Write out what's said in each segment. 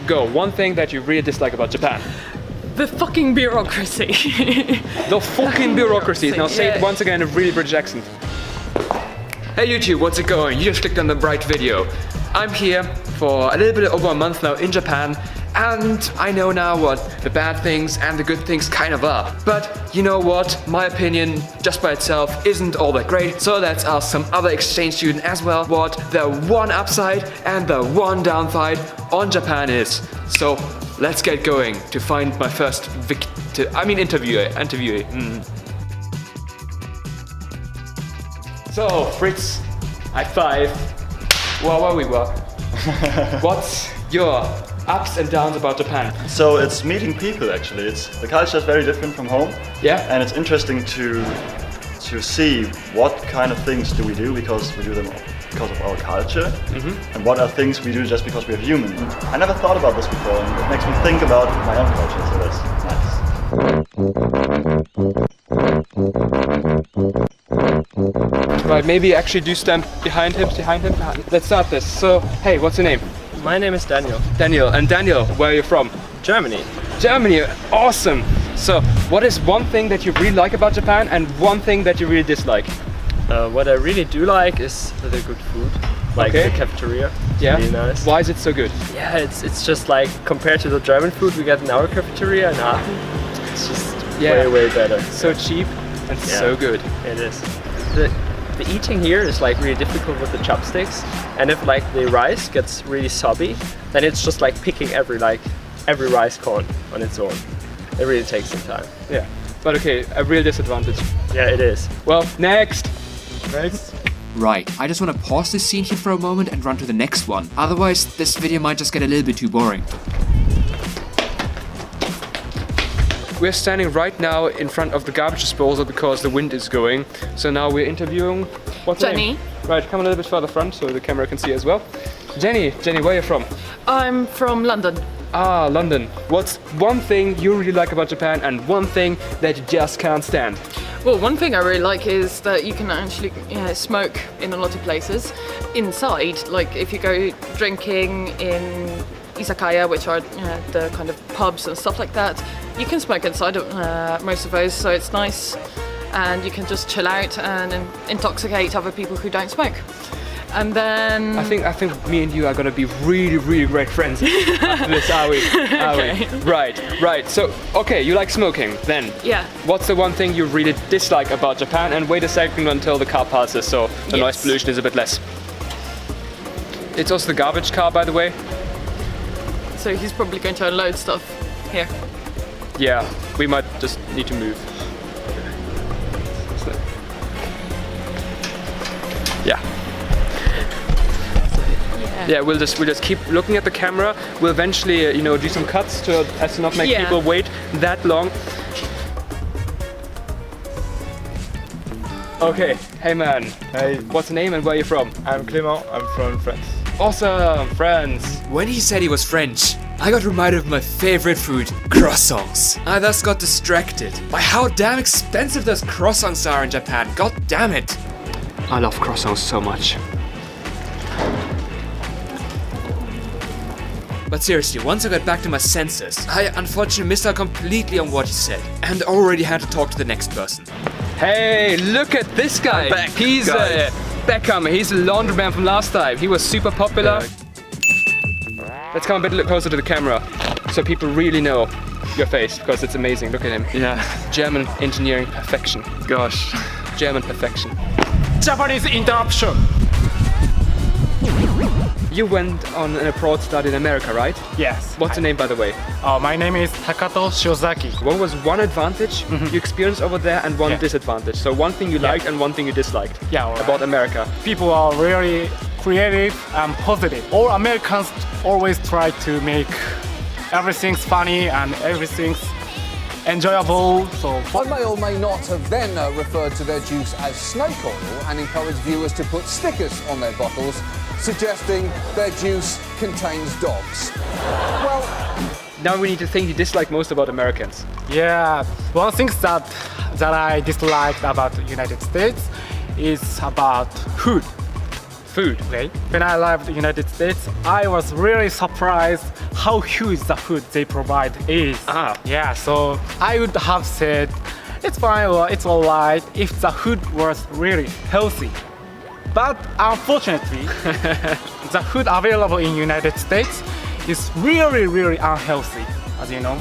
Go, one thing that you really dislike about Japan. The fucking bureaucracy. The fucking bureaucracy. Now say it Yeah. once again in a really British accent. Hey YouTube, what's it going? You just clicked on the right video. I'm here for a little bit over a month now in Japan, and I know now what the bad things and the good things kind of are. But you know what? My opinion, just by itself, isn't all that great. So let's ask some other exchange student as well what the one upside and the one downside on Japan is. So let's get going to find my first interviewee. So Fritz, high five. Where we were. What's your ups and downs about Japan? So it's meeting people actually. The culture is very different from home. Yeah. And it's interesting to see what kind of things do we do because we do them because of our culture, and what are things we do just because we're human. And I never thought about this before, and it makes me think about my own culture, so that's nice. Right, maybe actually do stand behind him. Let's start this. So, hey, what's your name? My name is Daniel. Daniel. And Daniel, where are you from? Germany. Germany, awesome. So, what is one thing that you really like about Japan and one thing that you really dislike? What I really do like is the good food, like the cafeteria. Yeah. Really nice. Why is it so good? Yeah, it's just like compared to the German food we get in our cafeteria in Aachen, it's just way better. So cheap and so good. It is. The eating here is like really difficult with the chopsticks, and if like the rice gets really soggy, then it's just like picking every rice corn on its own. It really takes some time. Yeah. But okay, a real disadvantage. Yeah, it is. Well, next. Right, I just want to pause this scene here for a moment and run to the next one. Otherwise, this video might just get a little bit too boring. We're standing right now in front of the garbage disposal because the wind is going. So now we're interviewing... What's your Jenny. name? Right, come a little bit further front so the camera can see as well. Jenny, where are you from? I'm from London. Ah, London. What's one thing you really like about Japan and one thing that you just can't stand? Well, one thing I really like is that you can actually smoke in a lot of places. Inside, like if you go drinking in izakaya, which are the kind of pubs and stuff like that, you can smoke inside most of those, so it's nice. And you can just chill out and intoxicate other people who don't smoke. And then... I think me and you are gonna be really great friends after this, are we? Okay. Right. So, okay, you like smoking, then. Yeah. What's the one thing you really dislike about Japan? And wait a second until the car passes, so the noise pollution is a bit less. It's also the garbage car, by the way. So he's probably going to unload stuff here. Yeah, we might just need to move. Yeah, we'll just keep looking at the camera. We'll eventually, do some cuts as to not make people wait that long. Okay, hey man. Hey. What's the name and where are you from? I'm Clément, I'm from France. Awesome, France. When he said he was French, I got reminded of my favorite food, croissants. I thus got distracted by how damn expensive those croissants are in Japan. God damn it. I love croissants so much. But seriously, once I got back to my senses, I unfortunately missed out completely on what he said and already had to talk to the next person. Hey, look at this guy. He's Beckham. He's the laundryman from last time. He was super popular. Let's come a bit closer to the camera so people really know your face because it's amazing. Look at him. Yeah. German engineering perfection. Gosh. German perfection. Japanese interruption. You went on an abroad study in America, right? Yes. What's your name, by the way? My name is Takato Shiozaki. What was one advantage you experienced over there and one disadvantage? So one thing you liked and one thing you disliked about America. People are really creative and positive. All Americans always try to make everything's funny and everything's enjoyable. So I may or may not have then referred to their juice as snake oil and encouraged viewers to put stickers on their bottles suggesting their juice contains dogs. Well, now we need to think you dislike most about Americans. yeah, one thing that I disliked about the United States is about food. food. Okay. When I arrived in the United States, I was really surprised how huge the food they provide is. Yeah, so I would have said it's fine or it's alright if the food was really healthy. But unfortunately, the food available in United States is really, really unhealthy, as you know.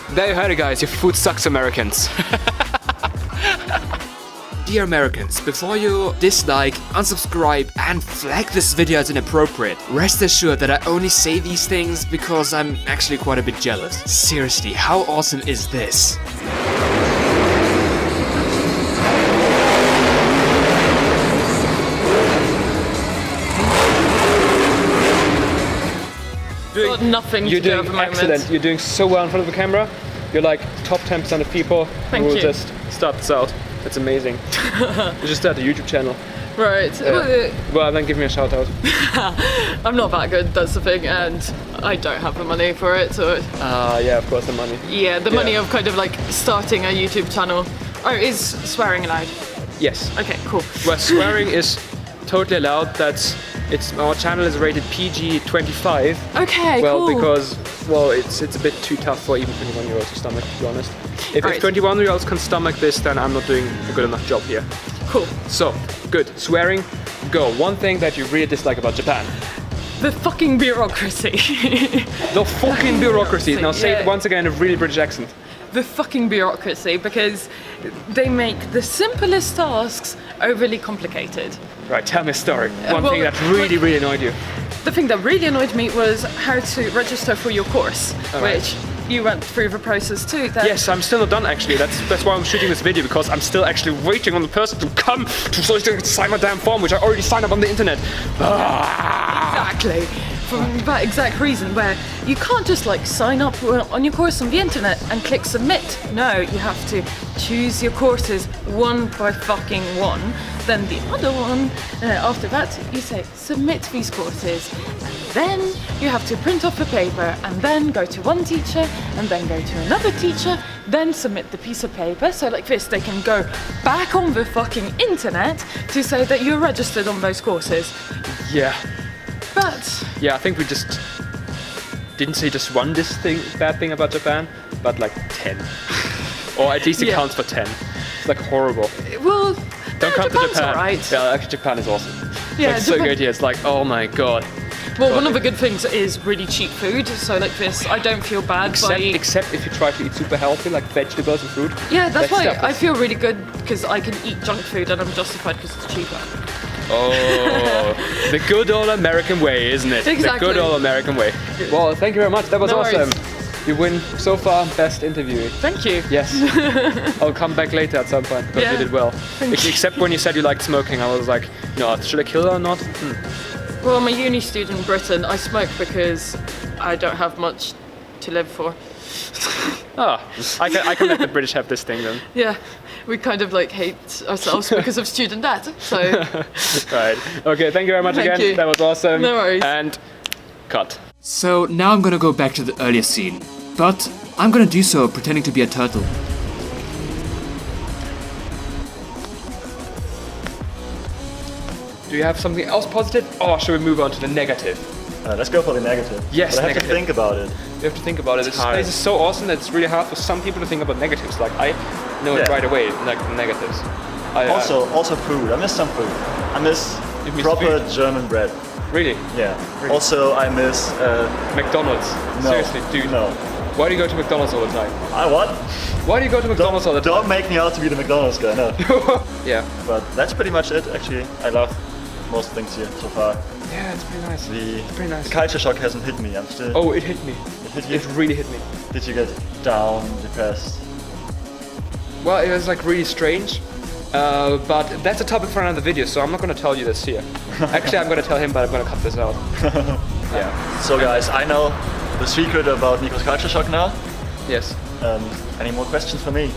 There you heard it, guys. Your food sucks, Americans. Dear Americans, before you dislike, unsubscribe and flag this video as inappropriate, rest assured that I only say these things because I'm actually quite a bit jealous. Seriously, how awesome is this? Got nothing You're to do doing at the moment. excellent. You're doing so well in front of the camera. You're like top 10% of people Thank who will you. just start this out. That's amazing. You just start a YouTube channel. Right. Well, then give me a shout out. I'm not that good, that's the thing, and I don't have the money for it, so Yeah, of course, the money. yeah, the money of kind of like starting a YouTube channel. Oh, is swearing allowed? Yes. Okay, cool. Well, swearing is totally allowed. Our channel is rated PG-25. Okay, Well, cool. because it's a bit too tough for even 21-year-olds to stomach, to be honest. If Right. 21-year-olds can stomach this, then I'm not doing a good enough job here. Cool. So, good. Swearing, go. One thing that you really dislike about Japan. The fucking bureaucracy. The fucking bureaucracy. Now say it Yeah. once again in a really British accent. The fucking bureaucracy, because they make the simplest tasks overly complicated. Right, tell me a story. One well, thing that really, really annoyed you. The thing that really annoyed me was how to register for your course, Alright. which you went through the process too. That Yes, I'm still not done actually. That's why I'm shooting this video, because I'm still actually waiting on the person to come so I can sign my damn form, which I already signed up on the internet. Exactly. For that exact reason, where you can't just like sign up on your course on the internet and click submit. No, you have to choose your courses one by fucking one. Then the other one, after that, you say submit these courses. And then you have to print off a paper and then go to one teacher and then go to another teacher, then submit the piece of paper. So like this, they can go back on the fucking internet to say that you're registered on those courses. Yeah. But Yeah, I think we just didn't say just one bad thing about Japan, but like 10. Or at least it Yeah. counts for 10. It's like horrible. well, Don't come to Japan's Japan. alright. Yeah, actually Japan is awesome. Yeah, Like, so Japan- good here. It's like, oh my god. Well, one of the good things is really cheap food. So like this, I don't feel bad by. Except if you try to eat super healthy, like vegetables and fruit. Yeah, that's why stuff I is- feel really good because I can eat junk food and I'm justified because it's cheaper. Oh, the good old American way, isn't it? Exactly. The good old American way. Well, thank you very much. That was No awesome. worries. You win so far best interview. Thank you. Yes. I'll come back later at some point because Yeah. you did well. Thank you. Except when you said you liked smoking, I was like, no, should I kill her or not? Well, I'm a uni student in Britain. I smoke because I don't have much to live for. Ah, I can let the British have this thing then. Yeah, we kind of like hate ourselves because of student debt. So Right. Okay, thank you very much Thank again. you. That was awesome. No worries. And cut. So now I'm gonna go back to the earlier scene, but I'm gonna do so pretending to be a turtle. Do you have something else positive? Or should we move on to the negative? Let's go for the negative. Yes, but I have negative. to think about it. You have to think about it. This hard. place is so awesome that it's really hard for some people to think about negatives. Like I know it Yeah. right away, like negatives. Also food. I miss some food. I miss You miss proper food? German bread. Really? Yeah. Also, I miss. McDonald's. No. Seriously, dude. No. Why do you go to McDonald's all the time? I what? Why do you go to McDonald's all the time? Don't make me out to be the McDonald's guy. No. Yeah. But that's pretty much it. Actually, I love most things here so far. Yeah, it's pretty nice. Pretty nice. The culture shock hasn't hit me. I'm still. Oh, it hit me. It hit you? It really hit me. Did you get down, depressed? Well, it was like really strange. But that's a topic for another video, so I'm not going to tell you this here. Actually, I'm going to tell him, but I'm going to cut this out. Yeah. So guys, I know the secret about Nico's culture shock now. Yes. Any more questions for me?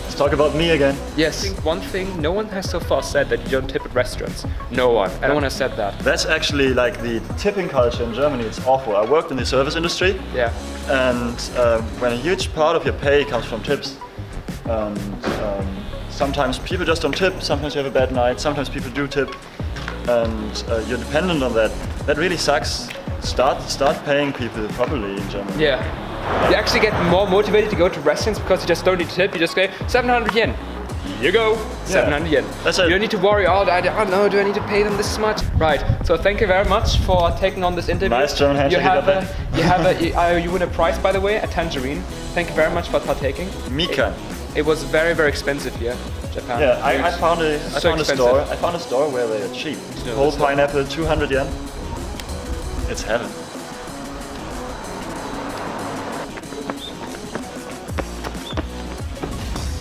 Let's talk about me again. Yes. I think one thing no one has so far said that you don't tip at restaurants. No one. No one has said that. That's actually like the tipping culture in Germany. It's awful. I worked in the service industry, Yeah. and when a huge part of your pay comes from tips, and sometimes people just don't tip. Sometimes you have a bad night. Sometimes people do tip. and you're dependent on that, that really sucks. Start paying people properly in Germany. Yeah. You actually get more motivated to go to restaurants because you just don't need to tip. You just go 700 yen. Here you go, 700 yen. That's it. You don't need to worry, oh no, do I need to pay them this much? Right, so thank you very much for taking on this interview. Nice German handshake. You win a prize, by the way, a tangerine. Thank you very much for partaking. Mikan. It was very, very expensive here, Japan. Yeah, I found a store. I found a store where they are cheap. No, Whole that's not- pineapple, 200 yen. It's heaven.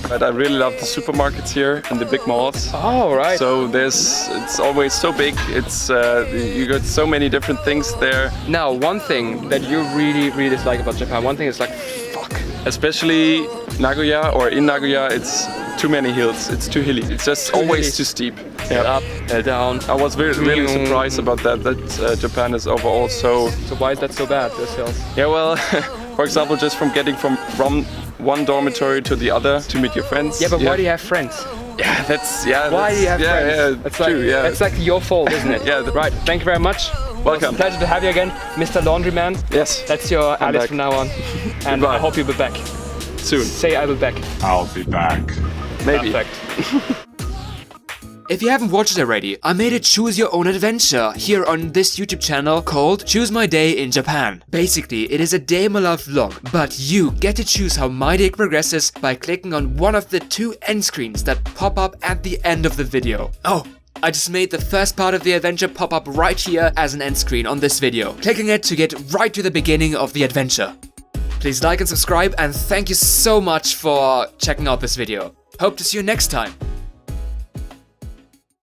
But I really love the supermarkets here and the big malls. Oh, right. So it's always so big. It's you got so many different things there. Now, one thing that you really, really dislike about Japan, one thing is like, fuck. Especially Nagoya or in Nagoya, it's too many hills. It's too hilly. It's just always hilly. too steep. Up, down. I was really surprised about that. That Japan is overall so. So why is that so bad, those hills? Yeah, well, for example, just from getting from one dormitory to the other to meet your friends. Yeah, but why do you have friends? Yeah, Why do you have friends? Yeah, It's true. like, Yeah, it's like your fault, isn't it? Yeah. Right, thank you very much. Welcome. It's a pleasure to have you again, Mr. Laundryman. Yes. That's your alias back. from now on. And Goodbye. I hope you'll be back. Soon. Say I will back. I'll be back. Maybe. Perfect. If you haven't watched it already, I made a choose your own adventure here on this YouTube channel called Choose My Day in Japan. Basically, it is a day in my life vlog, but you get to choose how my day progresses by clicking on one of the 2 end screens that pop up at the end of the video. Oh, I just made the first part of the adventure pop up right here as an end screen on this video. Clicking it to get right to the beginning of the adventure. Please like and subscribe, and thank you so much for checking out this video. Hope to see you next time.